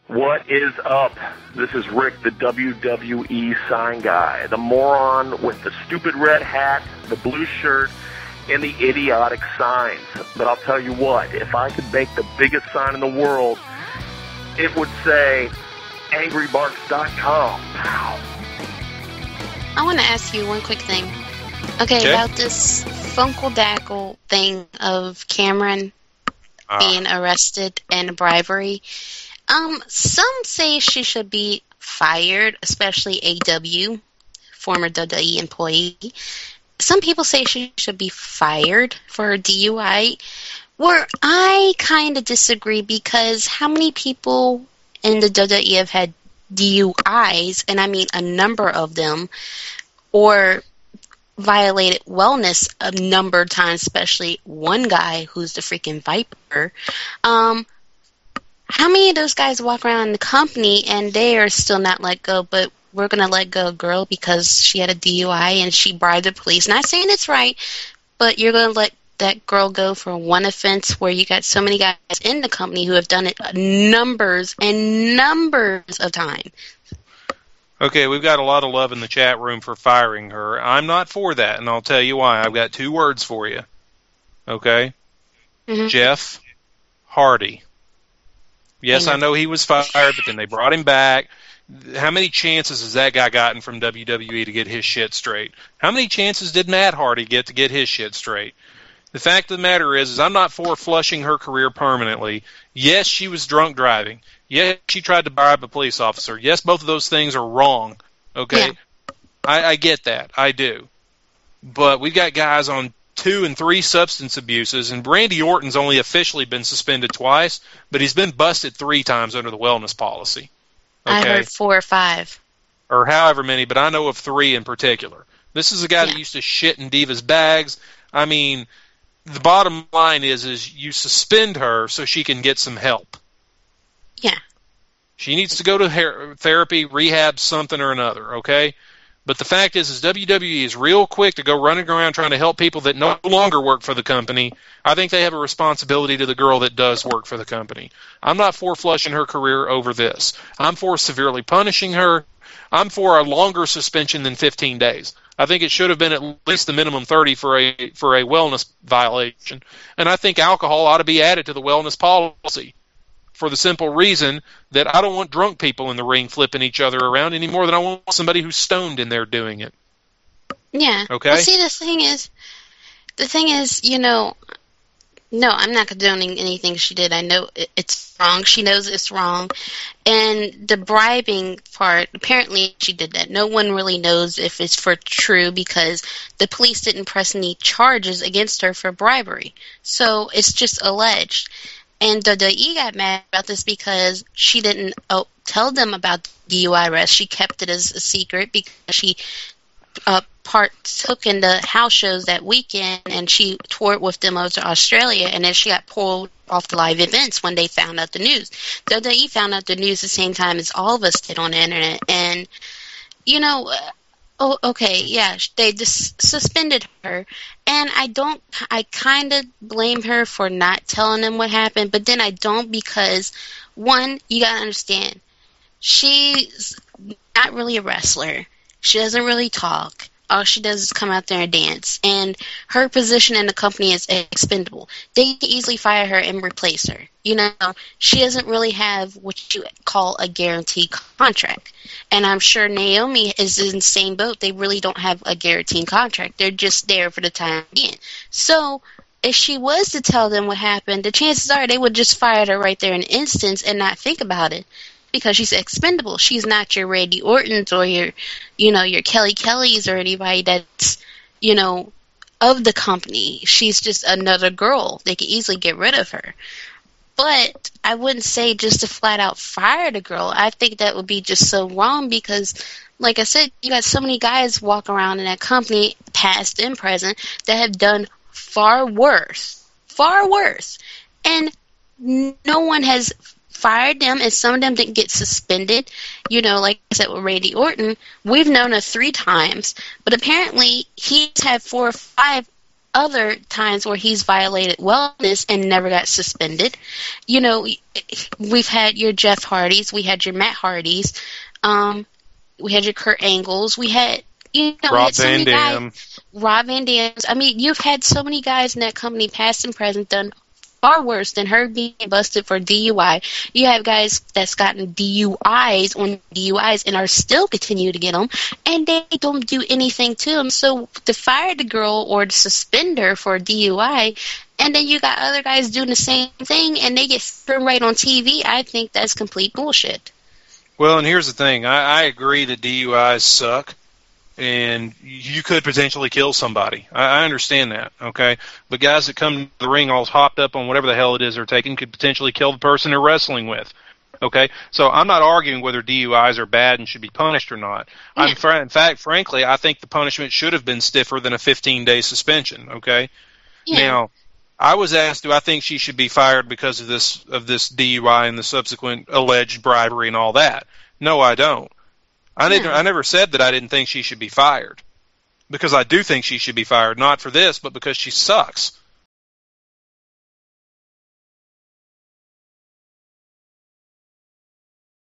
What is up? This is Rick, the WWE sign guy, the moron with the stupid red hat, the blue shirt, and the idiotic signs. But I'll tell you what, if I could make the biggest sign in the world, it would say AngryMarks.com. I want to ask you one quick thing. Okay, about this Drunkadactyl thing of Cameron being arrested and bribery. Some say she should be fired, especially AW, former WWE employee. Some people say she should be fired for her DUI, where I kind of disagree, because how many people in the WWE have had DUIs, and I mean a number of them, or violated wellness a number of times, especially one guy who's the freaking Viper. How many of those guys walk around the company and they are still not let go, but we're going to let go a girl because she had a DUI and she bribed the police? Not saying it's right, but you're going to let that girl go for one offense where you got so many guys in the company who have done it numbers and numbers of times. Okay, we've got a lot of love in the chat room for firing her. I'm not for that, and I'll tell you why. I've got two words for you. Okay? Mm-hmm. Jeff Hardy. Yes, I know he was fired, but then they brought him back. How many chances has that guy gotten from WWE to get his shit straight? How many chances did Matt Hardy get to get his shit straight? The fact of the matter is I'm not for flushing her career permanently. Yes, she was drunk driving. Yes, she tried to bribe a police officer. Yes, both of those things are wrong. Okay? Yeah. I get that. I do. But we've got guys on 2 and 3 substance abuses, and Randy Orton's only officially been suspended twice, but he's been busted 3 times under the wellness policy. Okay? I heard 4 or 5. Or however many, but I know of 3 in particular. This is a guy that used to shit in divas' bags. I mean, the bottom line is you suspend her so she can get some help. Yeah. She needs to go to therapy, rehab, something or another, okay? But the fact is WWE is real quick to go running around trying to help people that no longer work for the company. I think they have a responsibility to the girl that does work for the company. I'm not for flushing her career over this. I'm for severely punishing her. I'm for a longer suspension than 15 days. I think it should have been at least the minimum 30 for a wellness violation. And I think alcohol ought to be added to the wellness policy, for the simple reason that I don't want drunk people in the ring flipping each other around any more than I want somebody who's stoned in there doing it. Yeah. Okay? Well, see, the thing is, you know, no, I'm not condoning anything she did. I know it's wrong. She knows it's wrong. And the bribing part, apparently she did that. No one really knows if it's for true, because the police didn't press any charges against her for bribery. So it's just alleged. And the DE got mad about this because she didn't tell them about the DUI arrest. She kept it as a secret because she partook in the house shows that weekend, and she toured with them over to Australia, and then she got pulled off the live events when they found out the news. The DE found out the news the same time as all of us did on the internet. And, you know, they just suspended her, and I kind of blame her for not telling them what happened, but then I don't, because, one, you gotta understand, she's not really a wrestler. She doesn't really talk. All she does is come out there and dance, and her position in the company is expendable. They can easily fire her and replace her. You know, she doesn't really have what you call a guaranteed contract. And I'm sure Naomi is in the same boat. They really don't have a guaranteed contract. They're just there for the time being. So if she was to tell them what happened, the chances are they would just fire her right there in an instance and not think about it, because she's expendable. She's not your Randy Ortons or your Kelly Kellys or anybody that's, you know, of the company. She's just another girl. They could easily get rid of her. But I wouldn't say just to flat out fire the girl. I think that would be just so wrong, because, like I said, you got so many guys walking around in that company, past and present, that have done far worse. And no one has fired them, and some of them didn't get suspended. You know, like I said with Randy Orton, we've known her 3 times, but apparently he's had 4 or 5 other times where he's violated wellness and never got suspended. You know, we've had your Jeff Hardys, we had your Matt Hardys, we had your Kurt Angles, we had, you know, Rob we had so Van many Dam. guys, Rob Van Dam. I mean, you've had so many guys in that company, past and present, done far worse than her being busted for DUI. You have guys that's gotten DUIs on DUIs and are still continue to get them, and they don't do anything to them. So to fire the girl or to suspend her for DUI, and then you got other guys doing the same thing, and they get thrown right on TV, I think that's complete bullshit. Well, and here's the thing. I agree that DUIs suck, and you could potentially kill somebody. I understand that, okay? But guys that come to the ring all hopped up on whatever the hell it is they're taking could potentially kill the person they're wrestling with, okay? So I'm not arguing whether DUIs are bad and should be punished or not. Yeah. In fact, frankly, I think the punishment should have been stiffer than a 15-day suspension, okay? Yeah. Now, I was asked, do I think she should be fired because of this DUI and the subsequent alleged bribery and all that? No, I don't. I never said that I didn't think she should be fired, because I do think she should be fired, not for this, but because she sucks.